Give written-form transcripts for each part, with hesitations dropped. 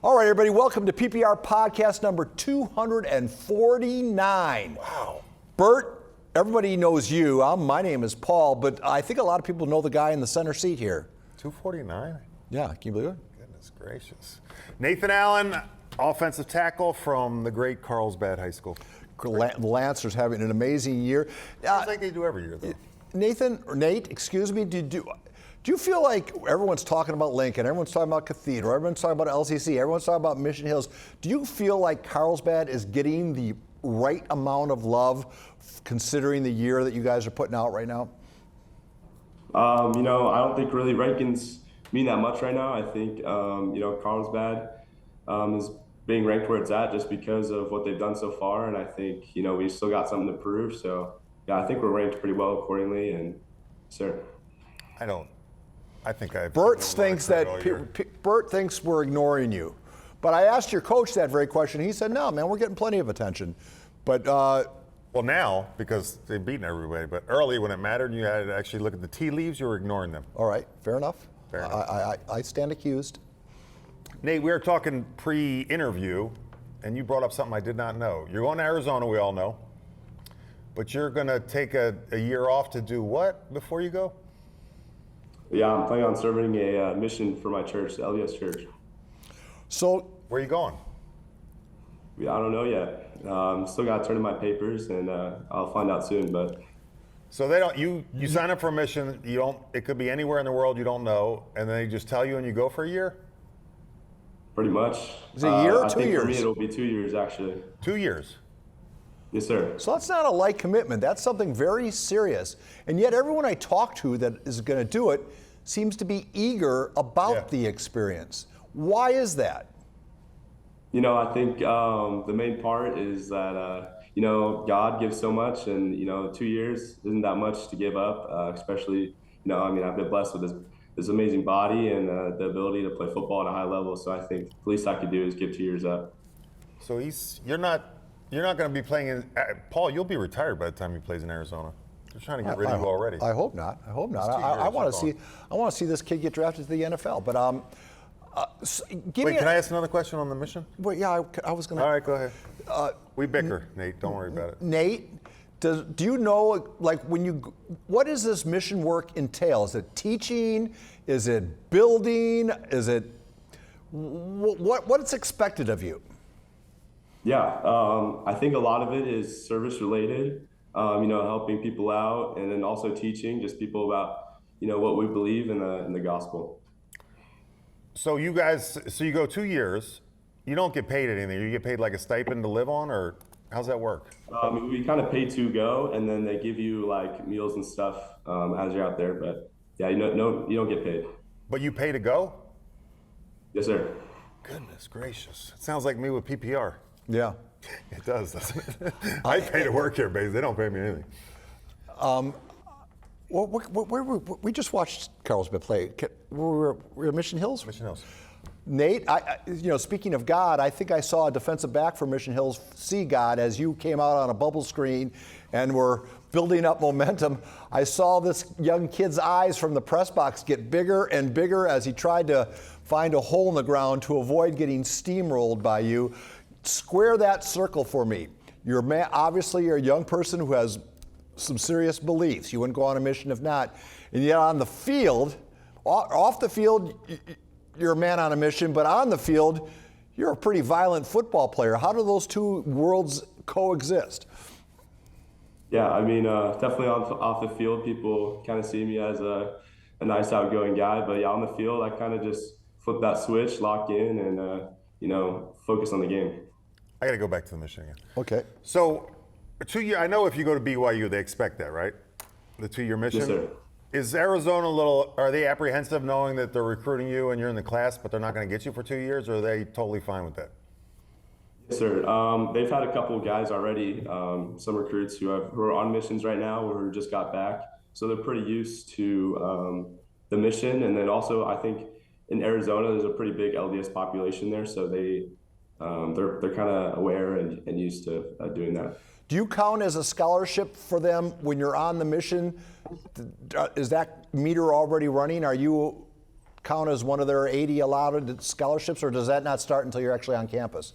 All right, everybody, welcome to PPR Podcast number 249. Wow. Bert, everybody knows you. My name is Paul, but I think a lot of people know the guy in the center seat here. 249? Yeah, can you believe it? Goodness gracious. Nathan Allen, offensive tackle from the great Carlsbad High School. The Lancers having an amazing year. Sounds like they do every year, though. Nate, excuse me, do you feel like everyone's talking about Lincoln, everyone's talking about Cathedral, everyone's talking about LCC, everyone's talking about Mission Hills? Do you feel like Carlsbad is getting the right amount of love considering the year that you guys are putting out right now? I don't think really rankings mean that much right now. I think, Carlsbad is being ranked where it's at just because of what they've done so far. And I think, we still got something to prove. So, yeah, I think we're ranked pretty well accordingly. And, sir. Bert thinks we're ignoring you. But I asked your coach that very question. He said, no, man, we're getting plenty of attention. But well, now, because they've beaten everybody, but early when it mattered, you had to actually look at the tea leaves, you were ignoring them. All right, fair enough. I stand accused. Nate, we were talking pre-interview, and you brought up something I did not know. You're going to Arizona, we all know. But you're going to take a year off to do what before you go? Yeah, I'm planning on serving a mission for my church, the LDS Church. So, where are you going? Yeah, I don't know yet. Still got to turn in my papers, and I'll find out soon. But so they don't. You sign up for a mission. You don't. It could be anywhere in the world you don't know, and then they just tell you, and you go for a year. Pretty much. Is it a year or 2 I think years? For me, it'll be 2 years actually. 2 years. Yes, sir. So that's not a light commitment. That's something very serious. And yet everyone I talk to that is going to do it seems to be eager about the experience. Why is that? I think the main part is that, God gives so much, and, 2 years isn't that much to give up, especially, I've been blessed with this amazing body and the ability to play football at a high level. So I think the least I could do is give 2 years up. So you're not going to be playing in, Paul, you'll be retired by the time he plays in Arizona. They're trying to get rid of you already. I hope not. I want to see this kid get drafted to the NFL. But can I ask another question on the mission? Well, yeah, I was going to. All right, go ahead. We bicker, Nate. Don't worry about it. Nate, do you know, what does this mission work entail? Is it teaching? Is it building? Is it what's expected of you? Yeah, I think a lot of it is service related. Helping people out, and then also teaching just people about, what we believe in the gospel. So you go 2 years, you don't get paid anything. You get paid like a stipend to live on, or how's that work? We kind of pay to go, and then they give you like meals and stuff as you're out there. But yeah, you don't get paid. But you pay to go? Yes, sir. Goodness gracious. It sounds like me with PPR. Yeah. It does, doesn't it? I pay to work here, baby. They don't pay me anything. We just watched Carlsbad play. We're at Mission Hills? Mission Hills. Nate, speaking of God, I think I saw a defensive back for Mission Hills see God as you came out on a bubble screen and were building up momentum. I saw this young kid's eyes from the press box get bigger and bigger as he tried to find a hole in the ground to avoid getting steamrolled by you. Square that circle for me. Obviously, you're a young person who has some serious beliefs. You wouldn't go on a mission if not. And yet on the field, off the field, you're a man on a mission, but on the field, you're a pretty violent football player. How do those two worlds coexist? Yeah, definitely off the field, people kind of see me as a nice outgoing guy, but yeah, on the field, I kind of just flip that switch, lock in, and focus on the game. I got to go back to the mission again. Okay. So, 2 year. I know if you go to BYU, they expect that, right? The 2 year mission. Yes, sir. Is Arizona are they apprehensive knowing that they're recruiting you and you're in the class, but they're not going to get you for 2 years, or are they totally fine with that? Yes, sir. They've had a couple of guys already, some recruits who are on missions right now or who just got back. So they're pretty used to the mission. And then also, I think in Arizona, there's a pretty big LDS population there. So they're kind of aware and used to doing that. Do you count as a scholarship for them when you're on the mission? Is that meter already running? Are you count as one of their 80 allotted scholarships, or does that not start until you're actually on campus?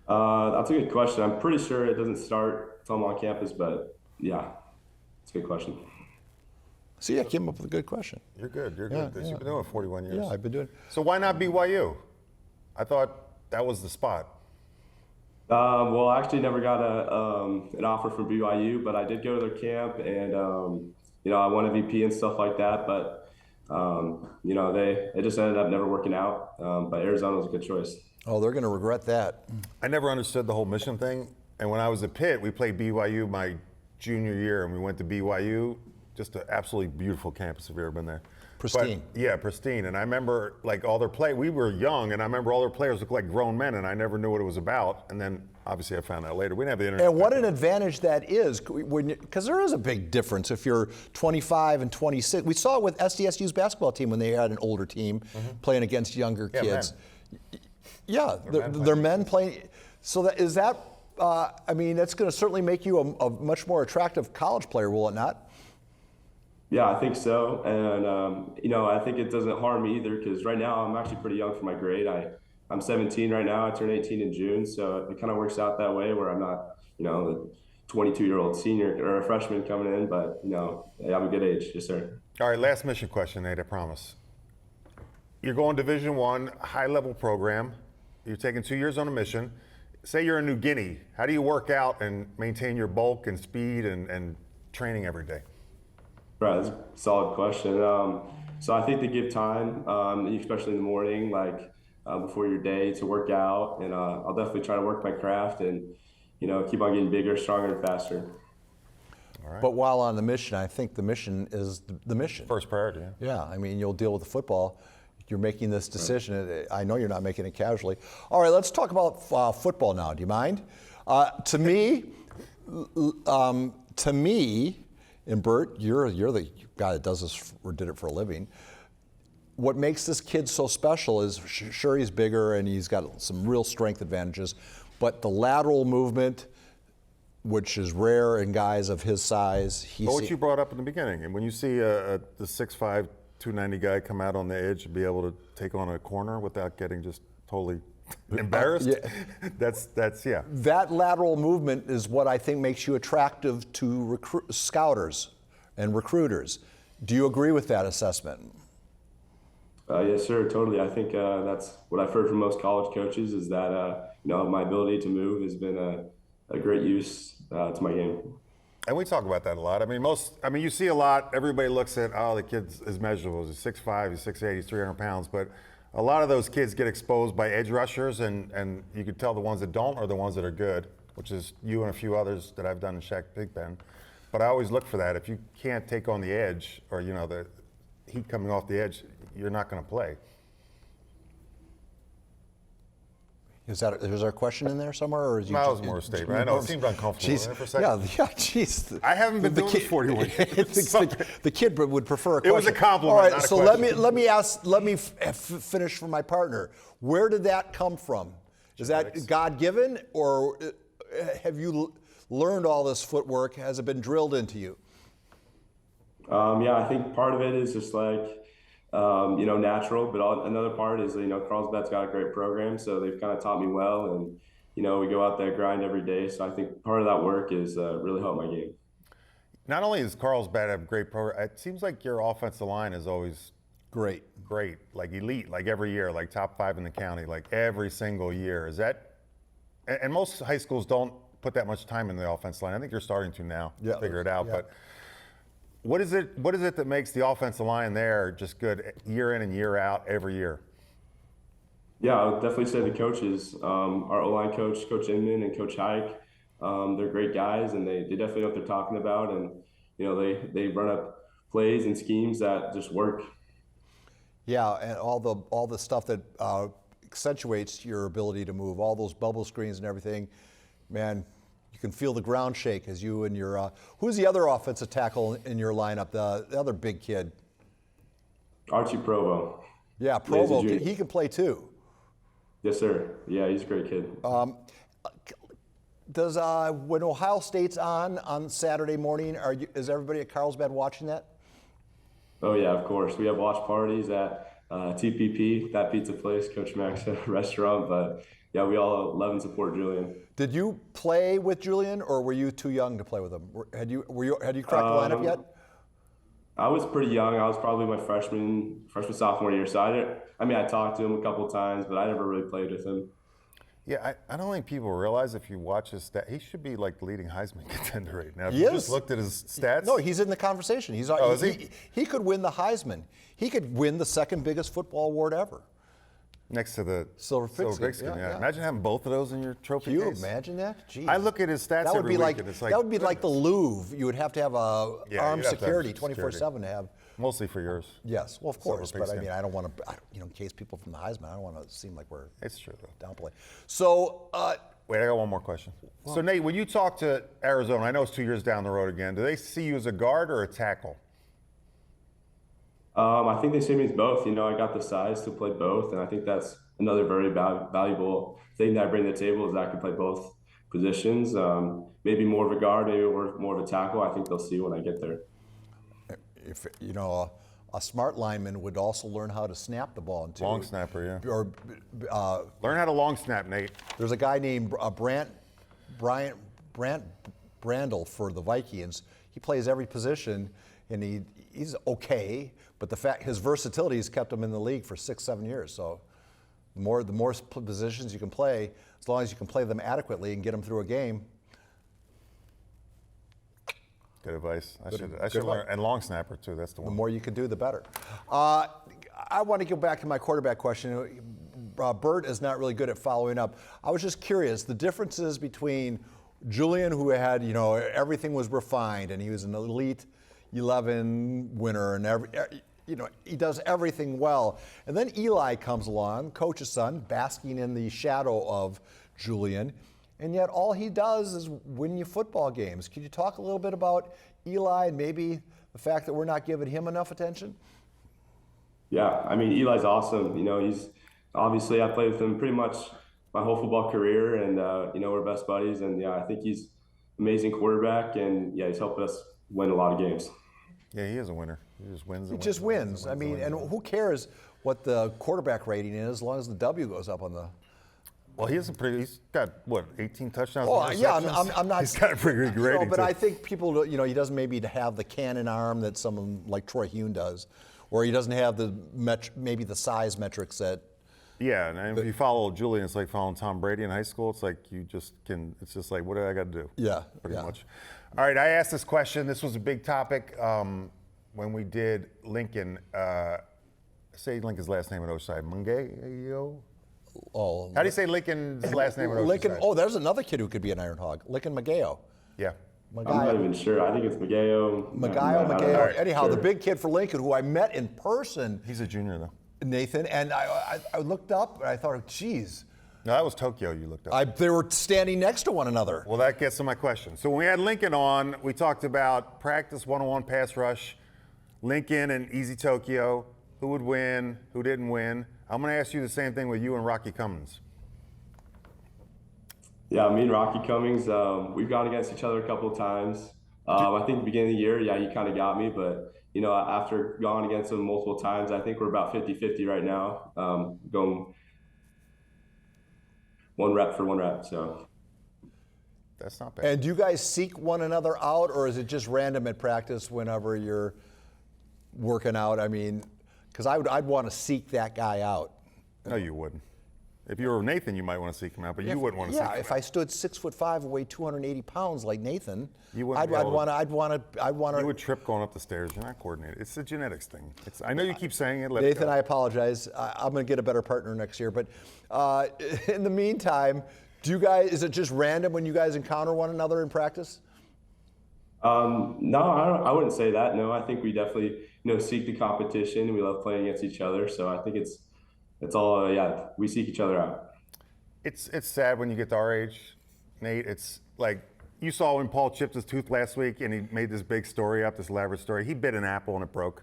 That's a good question. I'm pretty sure it doesn't start until I'm on campus, but yeah, it's a good question. See, I came up with a good question. You're good. You're Yeah, good. yeah. You've been doing it 41 years. Yeah, I've been doing. So why not BYU? I thought that was the spot. Well, I actually never got an offer from BYU, but I did go to their camp, and I won MVP and stuff like that. But it just ended up never working out. But Arizona was a good choice. Oh, they're going to regret that. I never understood the whole mission thing. And when I was at Pitt, we played BYU my junior year, and we went to BYU. Just an absolutely beautiful campus. If you've ever been there. Pristine. But, yeah, pristine. And I remember all their play. We were young, and I remember all their players looked like grown men, and I never knew what it was about. And then obviously I found out later. We didn't have the internet. And what an advantage that is, because there is a big difference if you're 25 and 26. We saw it with SDSU's basketball team when they had an older team playing against younger kids. Men. Yeah, they're men playing. So that's going to certainly make you a much more attractive college player, will it not? Yeah, I think so. And, I think it doesn't harm me either, because right now I'm actually pretty young for my grade. I'm 17 right now. I turn 18 in June. So it kind of works out that way where I'm not, the 22-year-old senior or a freshman coming in, but, I'm a good age. Yes, sir. All right, last mission question, Nate, I promise. You're going Division I, high-level program. You're taking 2 years on a mission. Say you're in New Guinea. How do you work out and maintain your bulk and speed and training every day? Right, that's a solid question. So I think to give time, especially in the morning, before your day, to work out, and I'll definitely try to work my craft and, keep on getting bigger, stronger, and faster. All right. But while on the mission, I think the mission is the mission. First priority, yeah. Yeah, you'll deal with the football. You're making this decision. Right. I know you're not making it casually. All right, let's talk about football now. Do you mind? To me, and Bert, you're the guy that does this or did it for a living. What makes this kid so special is, sure, he's bigger and he's got some real strength advantages, but the lateral movement, which is rare in guys of his size. But what you brought up in the beginning, and when you see the 6'5", 290 guy come out on the edge and be able to take on a corner without getting just totally embarrassed, that's. That lateral movement is what I think makes you attractive to scouters and recruiters. Do you agree with that assessment? Yes, sir, totally. I think that's what I've heard from most college coaches is that my ability to move has been a great use to my game. And we talk about that a lot. You see a lot. Everybody looks at, the kid is measurable. He's 6'5", he's 6'8", he's 300 pounds. But a lot of those kids get exposed by edge rushers, and you can tell the ones that don't are the ones that are good, which is you and a few others that I've done in Shaq Big Ben. But I always look for that. If you can't take on the edge or, the heat coming off the edge, you're not going to play. Is there a question in there somewhere, or is you? That was more a statement. I know it seemed uncomfortable there for a second. Yeah, geez. I haven't been doing this 41 years. The kid would prefer a question. It was a compliment. All right, not a so question. let me finish for my partner. Where did that come from? Is that God-given, or have you learned all this footwork? Has it been drilled into you? I think part of it is just natural, but another part is, Carlsbad's got a great program, so they've kind of taught me well, and, we go out there, grind every day. So I think part of that work is really helped my game. Not only does Carlsbad have a great program, it seems like your offensive line is always great, like elite, like every year, like top 5 in the county, like every single year. Is that, and most high schools don't put that much time in the offensive line. I think you're starting to now figure it out, but what is it that makes the offensive line there just good year in and year out every year? Yeah, I would definitely say the coaches, our O-line coach, Coach Inman and Coach Hike, they're great guys, and they definitely know what they're talking about, and they run up plays and schemes that just work. Yeah, and all the stuff that accentuates your ability to move, all those bubble screens and everything, man. You can feel the ground shake as you and your. Who's the other offensive tackle in your lineup? The other big kid. Archie Provo. Yeah, Provo. He can play too. Yes, sir. Yeah, he's a great kid. Does when Ohio State's on Saturday morning, is everybody at Carlsbad watching that? Oh yeah, of course. We have watch parties at TPP, that pizza place, Coach Mac's restaurant. But yeah, we all love and support Julian. Did you play with Julian, or were you too young to play with him? Had you cracked the lineup yet? I was pretty young. I was probably my freshman, sophomore year. So I talked to him a couple of times, but I never really played with him. Yeah, I don't think people realize if you watch his stats, he should be like the leading Heisman contender right now. If He you is. just looked at his stats. No, he's in the conversation. Is he? He could win the Heisman. He could win the second biggest football award ever. Next to the Silver Pigskin. Yeah. Imagine having both of those in your trophy Can you case. imagine that? Jeez. I look at his stats That would every be week, like and it's like that would be like the Louvre. You would have to have Yeah, you'd armed have to have security security. 24/7 to have. Mostly for yours. Yes, well, of Silver course, but I Pigskin. mean, I don't want to, in case people from the Heisman, I don't want to seem like we're It's true, though. downplay. So, Wait, I got one more question. So, Nate, when you talk to Arizona, I know it's 2 years down the road again, do they see you as a guard or a tackle? I think they see me as both. I got the size to play both, and I think that's another very valuable thing that I bring to the table is that I can play both positions. Maybe more of a guard, maybe more of a tackle. I think they'll see when I get there. if a smart lineman would also learn how to snap the ball into Long snapper, yeah. Or Learn how to long snap, Nate. there's a guy named Brandel for the Vikings. He plays every position, and he's okay. But the fact his versatility has kept him in the league for 6-7 years. So the more positions you can play, as long as you can play them adequately and get them through a game. Good advice. I should good learn. luck. And long snapper, too. That's the The one. more you can do, the better. I want to go back to my quarterback question. Bert is not really good at following up. I was just curious, the differences between Julian, who had, everything was refined, and he was an elite 11 winner, and he does everything well. And then Eli comes along, coach's son, basking in the shadow of Julian, and yet all he does is win you football games. Could you talk a little bit about Eli and maybe the fact that we're not giving him enough attention? Yeah, Eli's awesome. He's obviously I played with him pretty much my whole football career, and we're best buddies. And yeah, I think he's an amazing quarterback, and yeah, he's helped us win a lot of games. Yeah, he is a winner. He just wins. He just wins. And who cares what the quarterback rating is as long as the W goes up on the. Well, he's got, 18 touchdowns? Oh, yeah, interceptions? I'm not. He's got a pretty good rating, but too. I think people, he doesn't maybe have the cannon arm that someone like Troy Hune does, or he doesn't have maybe the size metrics that. Yeah, and if you follow Julian, it's like following Tom Brady in high school. It's like it's just like, what do I got to do? Yeah, Pretty yeah. much. All right, I asked this question. This was a big topic when we did Lincoln. Say Lincoln's last name at Oceanside. Mungeo? Oh, How do you say Lincoln's last name at Oceanside? Lincoln. Oh, there's another kid who could be an Iron Hog. Lincoln Mageo. Yeah. I'm not even sure. I think it's Mageo. Mageo. Anyhow, Sure. the big kid for Lincoln, who I met in person, He's a junior, though. Nathan, and I looked up and I thought, geez, No, that was Tokyo you looked up. they were standing next to one another. Well, that gets to my question. So when we had Lincoln on, we talked about practice one-on-one pass rush, Lincoln and Easy Tokyo, who would win, who didn't win. I'm going to ask you the same thing with you and Rocky Cummins. Yeah, me and Rocky Cummings, we've gone against each other a couple of times. I think at the beginning of the year, yeah, he kind of got me, but after going against him multiple times, I think we're about 50-50 right now, going one rep for one rep. So That's not bad. And do you guys seek one another out, or is it just random at practice whenever you're working out? Because I'd want to seek that guy out. No, you wouldn't. If you were Nathan, you might want to seek him out, but you wouldn't want to seek him out. Yeah, if I stood 6'5" and weighed 280 pounds like Nathan, You wouldn't I'd be able to- want to. You would trip going up the stairs. You're not coordinated. It's a genetics thing. I know you keep saying it. Let it Nathan, go. I apologize. I'm going to get a better partner next year. But in the meantime, is it just random when you guys encounter one another in practice? No, I wouldn't say that. No, I think we definitely seek the competition. We love playing against each other. So I think it's all we seek each other out. It's sad when you get to our age, Nate. It's like you saw when Paul chipped his tooth last week and he made this big story up, this elaborate story. He bit an apple and it broke.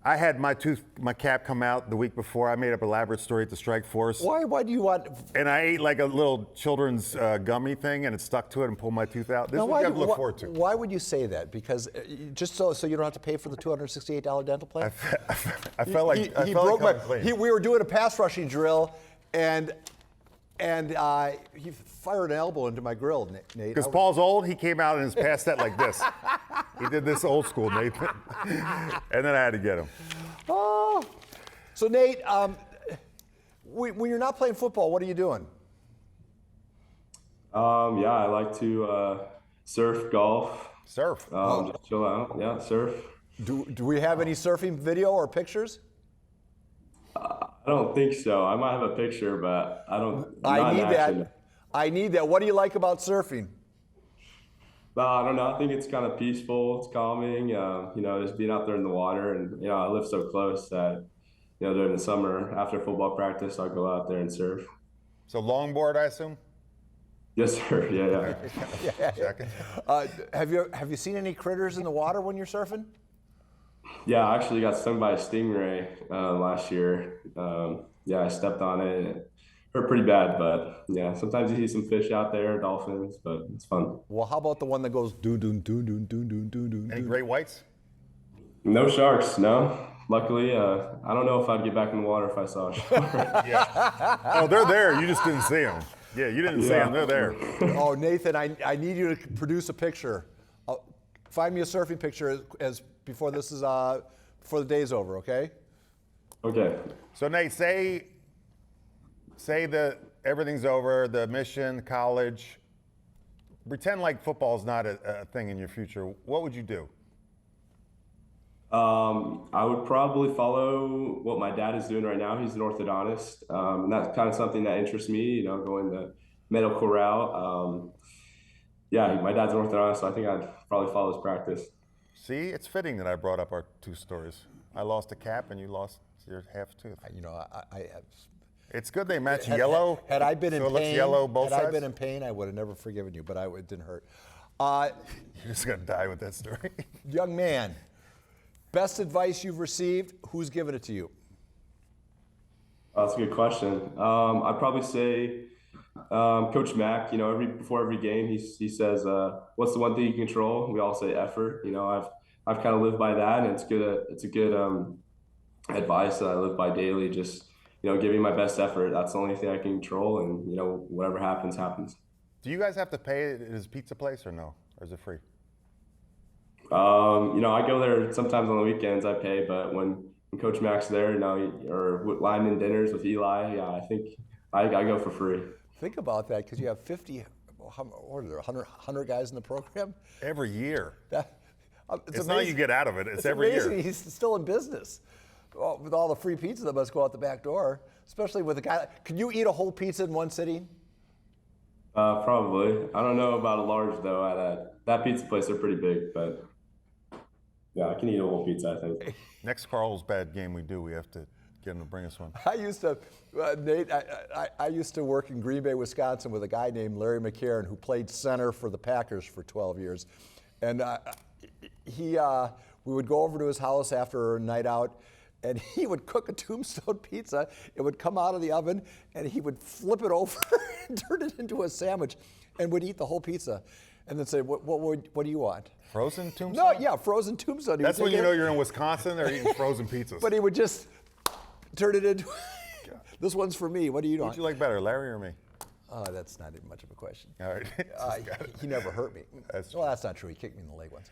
I had my cap come out the week before. I made up an elaborate story at the Strike Force. Why do you want? And I ate like a little children's gummy thing, and it stuck to it and pulled my tooth out. This is what you have to look forward to. Why would you say that? Because just so you don't have to pay for the $268 dental plan? I felt like he I felt broke like coming clean. we were doing a pass rushing drill, and he fired an elbow into my grill, Nate. Because Paul's old, he came out in his past set like this. He did this old school, Nathan. And then I had to get him. Oh, so Nate, when you're not playing football, what are you doing? Yeah, I like to surf, golf. Surf. Just chill out. Yeah, surf. Do we have any surfing video or pictures? I don't think so. I might have a picture, but I don't. I need that. I need that. What do you like about surfing? I don't know. I think it's kind of peaceful. It's calming. Just being out there in the water, and I live so close that during the summer after football practice, I'll go out there and surf. So longboard, I assume. Yes, sir. Yeah. Checking. Have you seen any critters in the water when you're surfing? Yeah, I actually got stung by a stingray last year. I stepped on it. It hurt pretty bad, but yeah, sometimes you see some fish out there, dolphins, but it's fun. Well, how about the one that goes doo doo doo doo doo doo doo doo? Any great whites? No sharks, no. Luckily, I don't know if I'd get back in the water if I saw a shark. Yeah. Oh, they're there. You just didn't see them. Yeah, you didn't see them. They're there. Oh, Nathan, I need you to produce a picture. Find me a surfing picture as before this is before the day's over, okay? Okay. So Nate, say that everything's over, the mission, college. Pretend like football is not a thing in your future. What would you do? I would probably follow what my dad is doing right now. He's an orthodontist, and that's kind of something that interests me. Going the medical route. My dad's an orthodontist, so I think I'd probably follow his practice. See, it's fitting that I brought up our two stories. I lost a cap, and you lost your half tooth. It's good they match yellow. Had I been so in it looks pain, yellow both sides. Had I been in pain, I would have never forgiven you, but it didn't hurt. You're just gonna die with that story. Young man, best advice you've received? Who's given it to you? That's a good question. I'd probably say Coach Mack. Before every game, he says, "What's the one thing you control?" We all say effort. I've kind of lived by that, and it's a good advice that I live by daily. Just giving my best effort. That's the only thing I can control, and whatever happens, happens. Do you guys have to pay at his pizza place or no? Or is it free? I go there sometimes on the weekends. I pay, but when Coach Mack's there, or lineman dinners with Eli, I think I go for free. Think about that, because you have 50, what are there, 100 guys in the program? Every year. It's not you get out of it. It's every amazing. year. He's still in business. With all the free pizza that must go out the back door, especially with a guy. Can you eat a whole pizza in one sitting? Probably. I don't know about a large, though. At that pizza place, they're pretty big, but yeah, I can eat a whole pizza, I think. Next Carlsbad game we do, we have to get him to bring us one. I used to, Nate, I used to work in Green Bay, Wisconsin with a guy named Larry McCarron who played center for the Packers for 12 years. And we would go over to his house after a night out, and he would cook a tombstone pizza. It would come out of the oven, and he would flip it over and turn it into a sandwich, and would eat the whole pizza, and then say, "What do you want?" Frozen tombstone? No, yeah, frozen tombstone. That's when you know you're in Wisconsin. They're eating frozen pizzas. But he would just turn it into. This one's for me. What do you want? Who'd you like better, Larry or me? Oh, that's not even much of a question. All right. He never hurt me. That's well, that's not true. He kicked me in the leg once.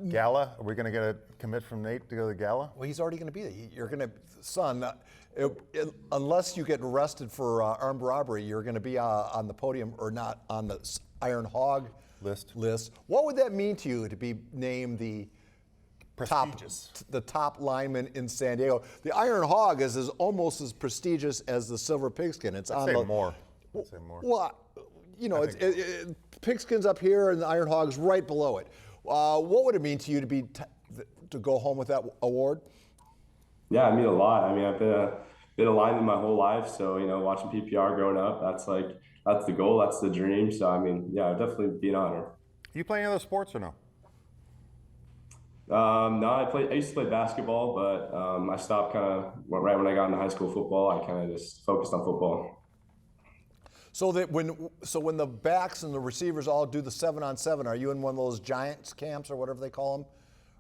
Gala? Are we going to get a commit from Nate to go to the gala? Well, he's already going to be there. You're going to, son, unless you get arrested for armed robbery, you're going to be on the podium or not on the Iron Hog list. What would that mean to you to be named the top lineman in San Diego? The Iron Hog is almost as prestigious as the Silver Pigskin. It's I'd say more. Well, Pigskin's up here and the Iron Hog's right below it. What would it mean to you to go home with that award? Yeah, I mean a lot. I mean, I've been a lineman my whole life, so watching PPR growing up, that's the goal, that's the dream. So I mean, yeah, it'd definitely be an honor. You play any other sports or no? No, I used to play basketball, but I stopped kind of right when I got into high school football. I kind of just focused on football. So that when the backs and the receivers all do the 7-on-7, are you in one of those Giants camps or whatever they call them?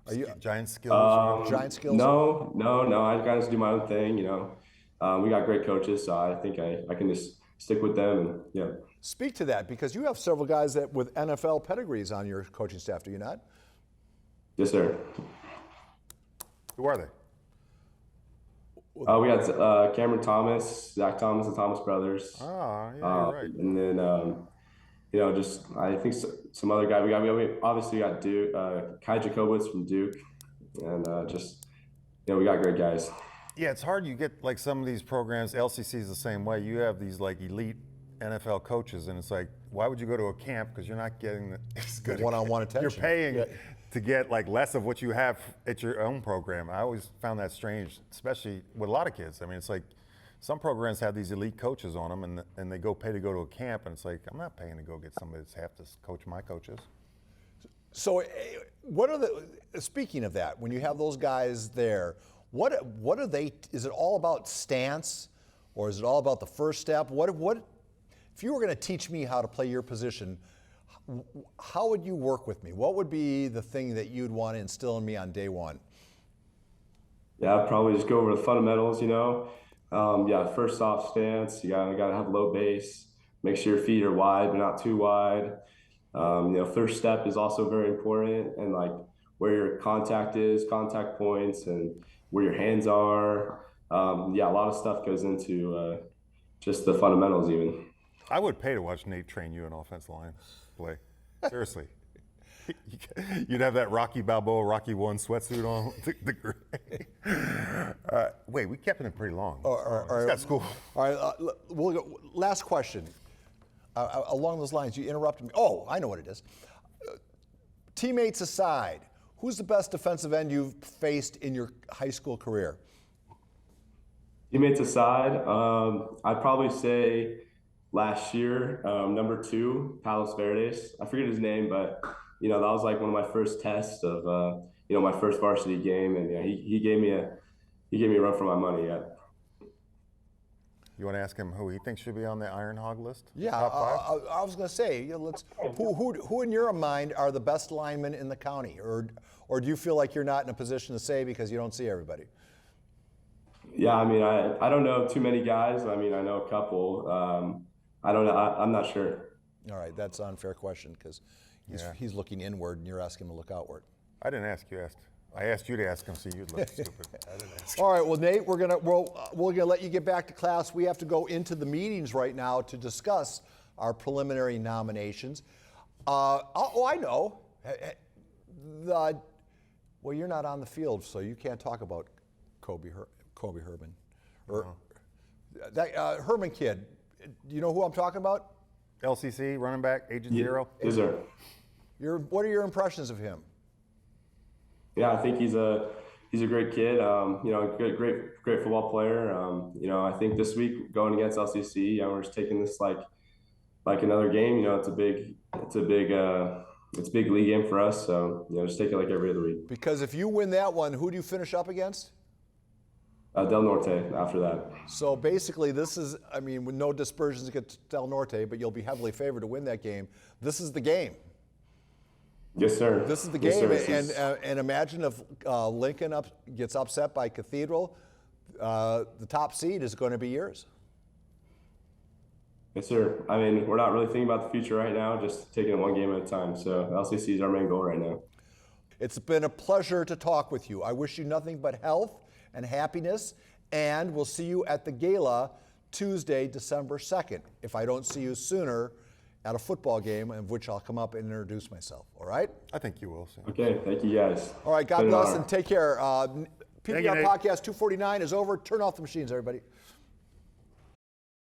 Are you Giant skills? Giant skills? No. I kind of just do my own thing. We got great coaches, so I think I can just stick with them. And yeah. Speak to that, because you have several guys that with NFL pedigrees on your coaching staff, do you not? Yes, sir. Who are they? We got Cameron Thomas, Zach Thomas, the Thomas brothers. Oh, yeah, you're right. And then, just I think some other guy. We obviously got Duke, Kai Jacobowitz from Duke, and we got great guys. Yeah, it's hard. You get like some of these programs, LCC is the same way. You have these like elite NFL coaches, and it's like, why would you go to a camp? Because you're not getting as good one-on-one attention. You're paying to get like less of what you have at your own program. I always found that strange, especially with a lot of kids. I mean, it's like some programs have these elite coaches on them, and they pay to go to a camp, and it's like, I'm not paying to go get somebody that's half to coach my coaches. So, speaking of that, when you have those guys there, what are they? Is it all about stance, or is it all about the first step? What? If you were going to teach me how to play your position, how would you work with me? What would be the thing that you'd want to instill in me on day one? Yeah, I'd probably just go over the fundamentals. First off stance. You gotta have low base. Make sure your feet are wide but not too wide. First step is also very important, and like where your contact points, and where your hands are. A lot of stuff goes into just the fundamentals even. I would pay to watch Nate train you an offensive line play. Seriously. You'd have that Rocky Balboa, Rocky 1 sweatsuit on. Wait, we kept it pretty long. It's got school. All right, we'll go. Last question. Along those lines, you interrupted me. Oh, I know what it is. Teammates aside, who's the best defensive end you've faced in your high school career? Teammates aside, I'd probably say last year, number 2, Palos Verdes. I forget his name, but that was like one of my first tests of my first varsity game, and he gave me a run for my money. Yeah. You want to ask him who he thinks should be on the Iron Hog list? Yeah, Top 5? I was going to say, who in your mind are the best linemen in the county, or do you feel like you're not in a position to say because you don't see everybody? Yeah, I mean, I don't know too many guys. I mean, I know a couple. I don't know. I'm not sure. All right, that's an unfair question because he's looking inward and you're asking him to look outward. I didn't ask you. I asked you to ask him so you'd look stupid. I didn't ask. All right, well, Nate, we're gonna let you get back to class. We have to go into the meetings right now to discuss our preliminary nominations. I know. Well, you're not on the field, so you can't talk about Kobe Herman. That Herman kid. Do you know who I'm talking about? LCC, running back, Agent Zero. Yes, sir. What are your impressions of him? Yeah, I think he's a great kid. Great football player. I think this week going against LCC, we're just taking this like another game. It's a big league game for us. So just take it like every other week. Because if you win that one, who do you finish up against? Del Norte after that. So basically, this is, with no dispersions against Del Norte, but you'll be heavily favored to win that game. This is the game. Yes, sir. This is the Yes, game, sir. and imagine if Lincoln gets upset by Cathedral, the top seed is going to be yours. Yes, sir. We're not really thinking about the future right now, just taking it one game at a time. So LCC is our main goal right now. It's been a pleasure to talk with you. I wish you nothing but health and happiness, and we'll see you at the gala Tuesday, December 2nd, if I don't see you sooner at a football game, of which I'll come up and introduce myself, all right? I think you will soon. Okay, thank you guys. All right, God bless and take care. PPR Nate. Podcast 249 is over. Turn off the machines, everybody.